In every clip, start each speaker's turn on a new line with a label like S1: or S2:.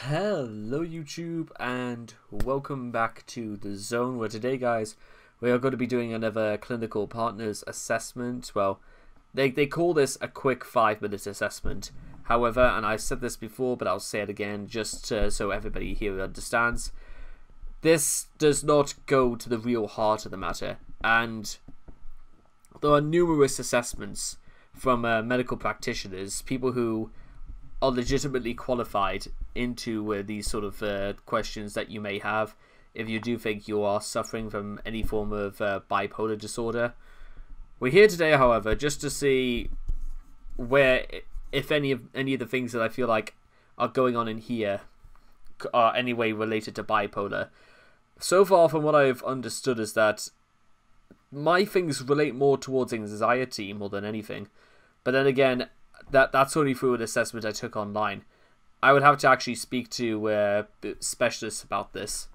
S1: Hello YouTube and welcome back to the zone where today guys we are going to be doing another clinical partners assessment. Well, they call this a quick 5-minute assessment. However, and I've said this before but I'll say it again just so everybody here understands, this does not go to the real heart of the matter, and there are numerous assessments from medical practitioners, people who are legitimately qualified into these sort of questions that you may have if you do think you are suffering from any form of bipolar disorder. We're here today, however, just to see where, if any of the things that I feel like are going on in here are anyway related to bipolar. So far, from what I've understood, is that my things relate more towards anxiety more than anything. But then again, that's only through an assessment I took online. I would have to actually speak to specialists about this,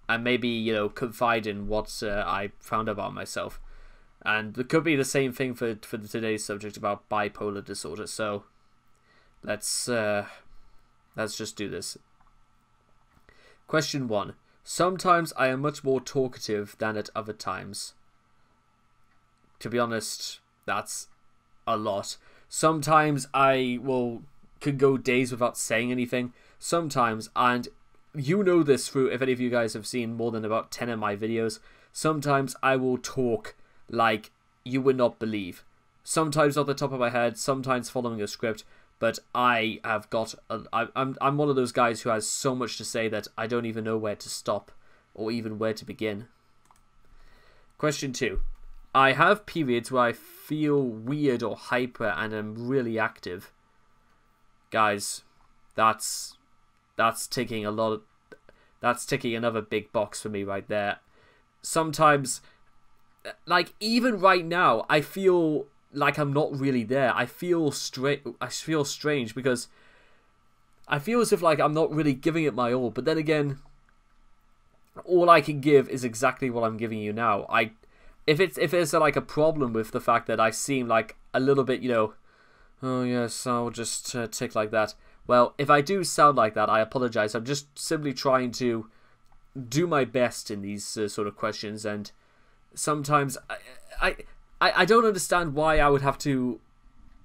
S1: and maybe, you know, confide in what I found about myself. And it could be the same thing for today's subject about bipolar disorder. So let's just do this. Question 1. Sometimes I am much more talkative than at other times. To be honest, that's a lot. Sometimes I could go days without saying anything. Sometimes, and you know this through, if any of you guys have seen more than about 10 of my videos, sometimes I will talk like you would not believe. Sometimes off the top of my head, sometimes following a script, but I have got I'm one of those guys who has so much to say that I don't even know where to stop or even where to begin. Question 2. I have periods where I feel weird or hyper and am really active. Guys, that's ticking that's ticking another big box for me right there. Sometimes, like even right now, I feel like I'm not really there. I feel strange because I feel as if like I'm not really giving it my all. But then again, all I can give is exactly what I'm giving you now. If there's like a problem with the fact that I seem like a little bit, you know, oh yes, I'll just tick like that. Well, if I do sound like that, I apologize. I'm just simply trying to do my best in these sort of questions, and sometimes I don't understand why I would have to,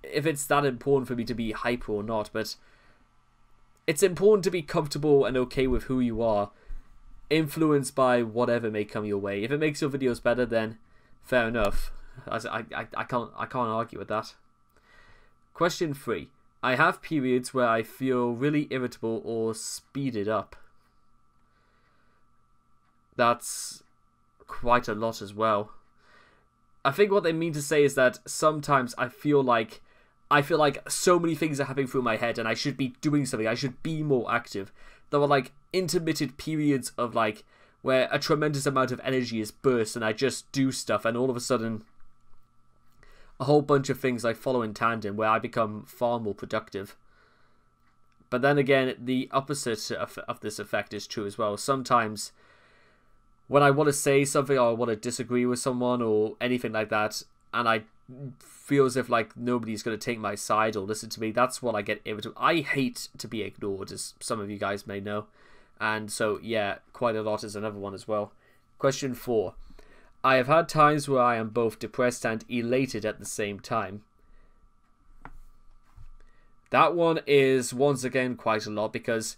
S1: if it's that important for me to be hyper or not, but it's important to be comfortable and okay with who you are, influenced by whatever may come your way. If it makes your videos better, then fair enough. I can't argue with that. Question 3. I have periods where I feel really irritable or speeded up. That's quite a lot as well. I think what they mean to say is that sometimes I feel like so many things are happening through my head and I should be doing something. I should be more active. There are like intermittent periods of like where a tremendous amount of energy is burst and I just do stuff, and all of a sudden a whole bunch of things like follow in tandem where I become far more productive. But then again, the opposite of this effect is true as well. Sometimes when I want to say something or I want to disagree with someone or anything like that, and I feel as if like nobody's going to take my side or listen to me, that's what I get irritable. I hate to be ignored, as some of you guys may know. And so, yeah, quite a lot is another one as well. Question 4. I have had times where I am both depressed and elated at the same time. That one is, once again, quite a lot, because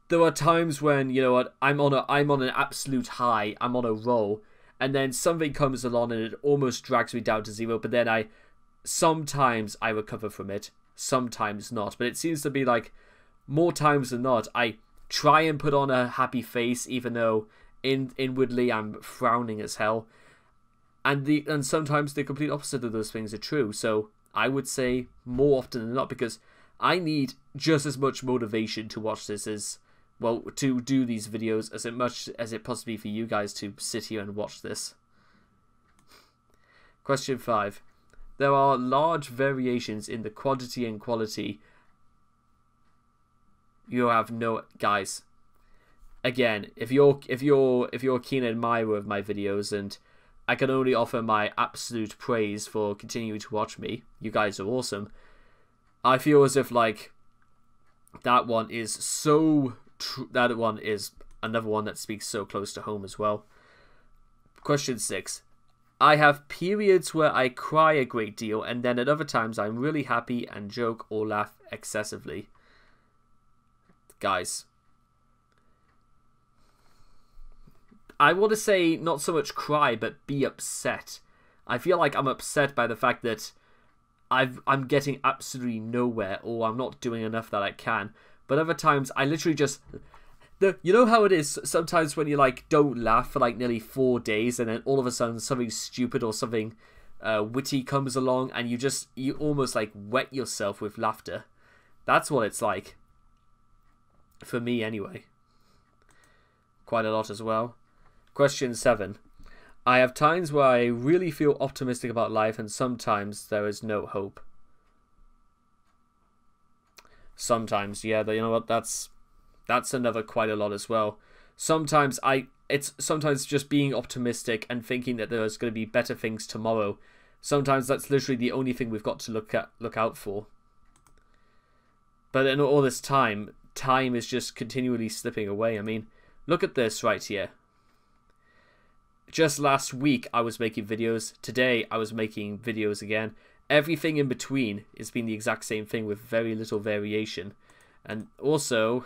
S1: there are times when, you know what, I'm on an absolute high, I'm on a roll, and then something comes along and it almost drags me down to zero, but then sometimes I recover from it, sometimes not. But it seems to be like, more times than not, I try and put on a happy face, even though inwardly I'm frowning as hell. And sometimes the complete opposite of those things are true. So I would say more often than not, because I need just as much motivation to watch this as, well, to do these videos as much as it possibly for you guys to sit here and watch this. Question 5. There are large variations in the quantity and quality. You have no, guys. Again, if you're a keen admirer of my videos, and I can only offer my absolute praise for continuing to watch me, you guys are awesome. I feel as if like That one is so that one is another one that speaks so close to home as well. Question 6. I have periods where I cry a great deal, and then at other times I'm really happy and joke or laugh excessively. Guys, I want to say not so much cry, but be upset. I feel like I'm upset by the fact that I'm getting absolutely nowhere, or I'm not doing enough that I can. But other times, I literally just... You know how it is sometimes when you like don't laugh for like nearly 4 days, and then all of a sudden something stupid or something witty comes along, and you almost like wet yourself with laughter. That's what it's like. For me, anyway. Quite a lot as well. Question 7. I have times where I really feel optimistic about life, and sometimes there is no hope. Sometimes, yeah, you know what, that's another quite a lot as well. Sometimes it's sometimes just being optimistic and thinking that there's going to be better things tomorrow. Sometimes that's literally the only thing we've got to look out for. But in all this time is just continually slipping away. I mean, look at this right here. Just last week I was making videos. Today I was making videos again. Everything in between has been the exact same thing with very little variation. And also,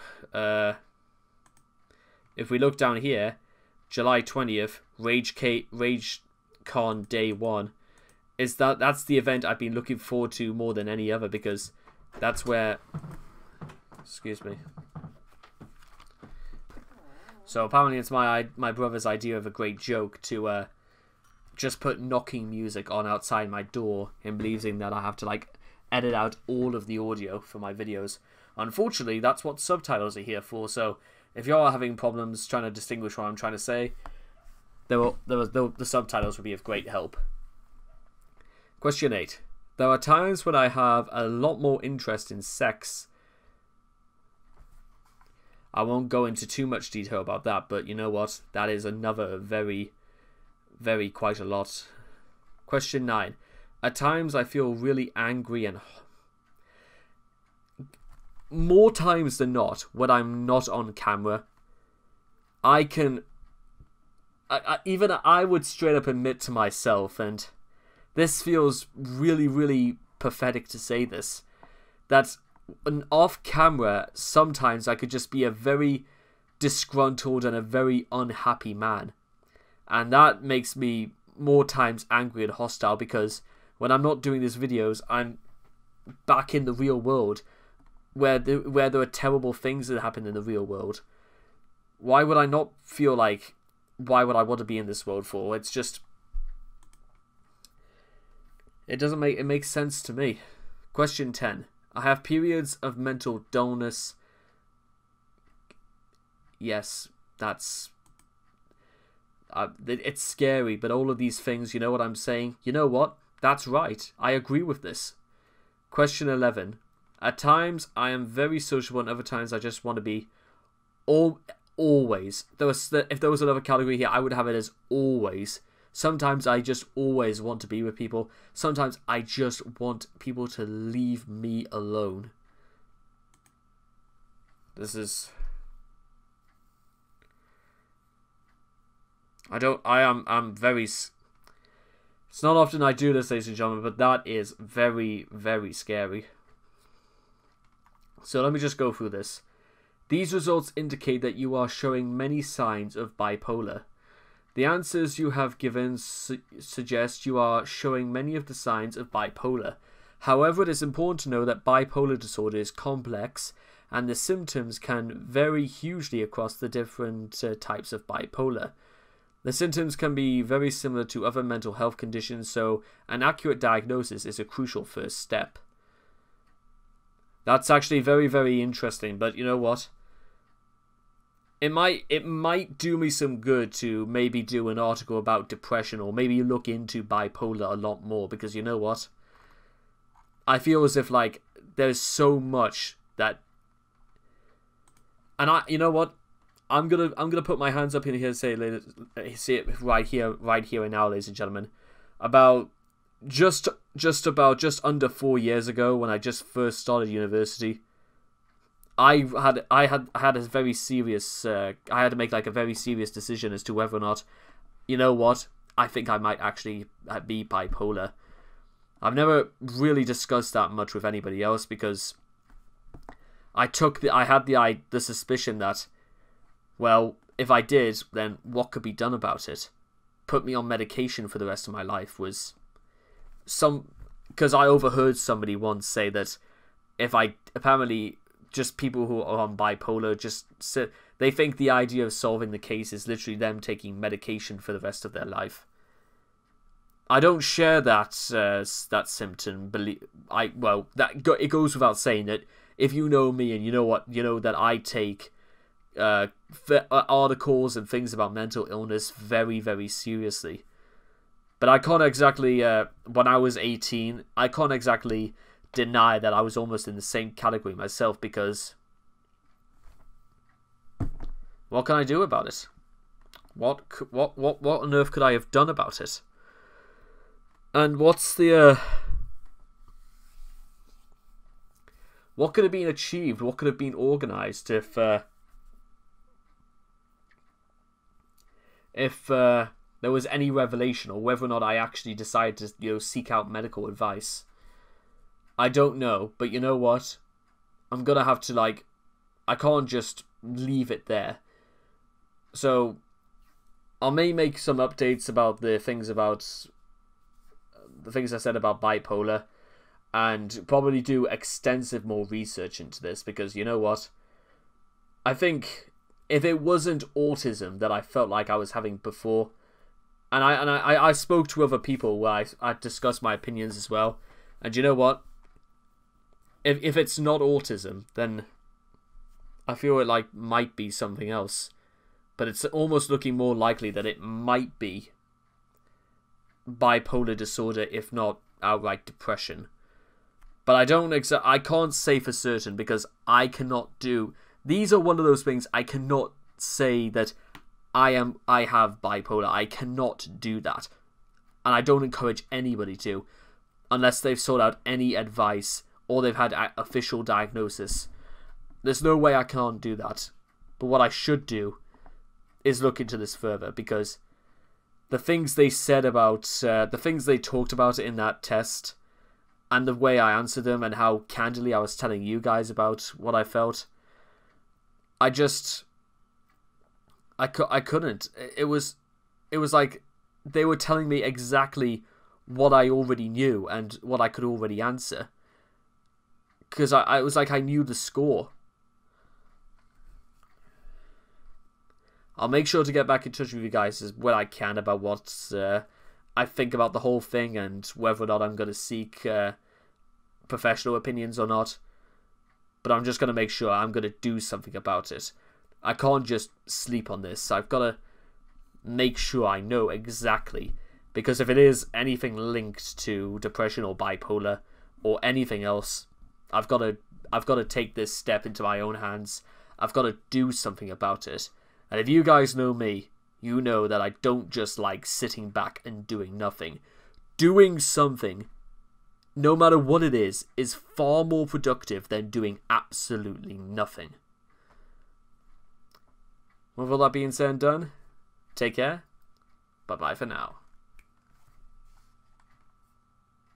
S1: if we look down here, July 20th, RageCon Day 1, that's the event I've been looking forward to more than any other, because that's where... Excuse me. So apparently it's my brother's idea of a great joke to just put knocking music on outside my door, him believing that I have to like edit out all of the audio for my videos. Unfortunately, that's what subtitles are here for, so if you're having problems trying to distinguish what I'm trying to say, the subtitles would be of great help. Question 8. There are times when I have a lot more interest in sex. I won't go into too much detail about that, but you know what? That is another very, very quite a lot. Question 9. At times I feel really angry and... More times than not, when I'm not on camera, I can... even I would straight up admit to myself, and this feels really, really pathetic to say this, that off camera, sometimes I could just be a very disgruntled and a very unhappy man. And that makes me more times angry and hostile, because when I'm not doing these videos, I'm back in the real world, where there are terrible things that happen in the real world. Why would I not feel like... Why would I want to be in this world for? It's just... It doesn't make... It makes sense to me. Question 10. I have periods of mental dullness. Yes, that's... it's scary, but all of these things, you know what I'm saying? You know what? That's right. I agree with this. Question 11. At times, I am very sociable, and other times I just want to be always. If there was another category here, I would have it as always. Sometimes I just always want to be with people. Sometimes I just want people to leave me alone. This is... I'm very... It's not often I do this, ladies and gentlemen, but that is very, very scary. So let me just go through this. These results indicate that you are showing many signs of bipolar. The answers you have given suggest you are showing many of the signs of bipolar. However, it is important to know that bipolar disorder is complex, and the symptoms can vary hugely across the different types of bipolar. The symptoms can be very similar to other mental health conditions, so an accurate diagnosis is a crucial first step. That's actually very, very interesting, but you know what? It might do me some good to maybe do an article about depression, or maybe look into bipolar a lot more, because you know what? I feel as if like there's so much that, and you know what? I'm gonna put my hands up in here and say it right here and now, ladies and gentlemen. About just under 4 years ago, when I just first started university, I had a very serious I had to make like a very serious decision as to whether or not, you know what, I think I might actually be bipolar. I've never really discussed that much with anybody else because I had the suspicion that, well, if I did, then what could be done about it? Put me on medication for the rest of my life was because I overheard somebody once say that apparently just people who are on bipolar they think the idea of solving the case is literally them taking medication for the rest of their life. I don't share that symptom. It goes without saying that if you know me and you know that I take articles and things about mental illness very, very seriously. But I can't exactly, when I was 18, I can't exactly deny that I was almost in the same category myself, because what can I do about it? What on earth could I have done about it? And what's the what could have been achieved? What could have been organized if there was any revelation, or whether or not I actually decided to seek out medical advice? I don't know, but you know what? I'm gonna have to I can't just leave it there. So I may make some updates about the things I said about bipolar, and probably do extensive more research into this, because you know what? I think if it wasn't autism that I felt like I was having before, and I spoke to other people where I discussed my opinions as well, and you know what? If it's not autism, then I feel it might be something else, but it's almost looking more likely that it might be bipolar disorder, if not outright depression. But I can't say for certain, because I cannot do. These are one of those things I cannot say that I have bipolar. I cannot do that, and I don't encourage anybody to, unless they've sought out any advice or they've had official diagnosis. There's no way I can't do that. But what I should do is look into this further, because the things they said about, the things they talked about in that test, and the way I answered them, and how candidly I was telling you guys about what I felt, I couldn't. It was like they were telling me exactly what I already knew and what I could already answer, because I was like I knew the score. I'll make sure to get back in touch with you guys when I can about what I think about the whole thing, and whether or not I'm going to seek professional opinions or not. But I'm just going to make sure I'm going to do something about it. I can't just sleep on this. I've got to make sure I know exactly, because if it is anything linked to depression or bipolar or anything else, I've got to take this step into my own hands. I've got to do something about it. And if you guys know me, you know that I don't just like sitting back and doing nothing. Doing something, no matter what it is far more productive than doing absolutely nothing. With all that being said and done, take care. Bye-bye for now.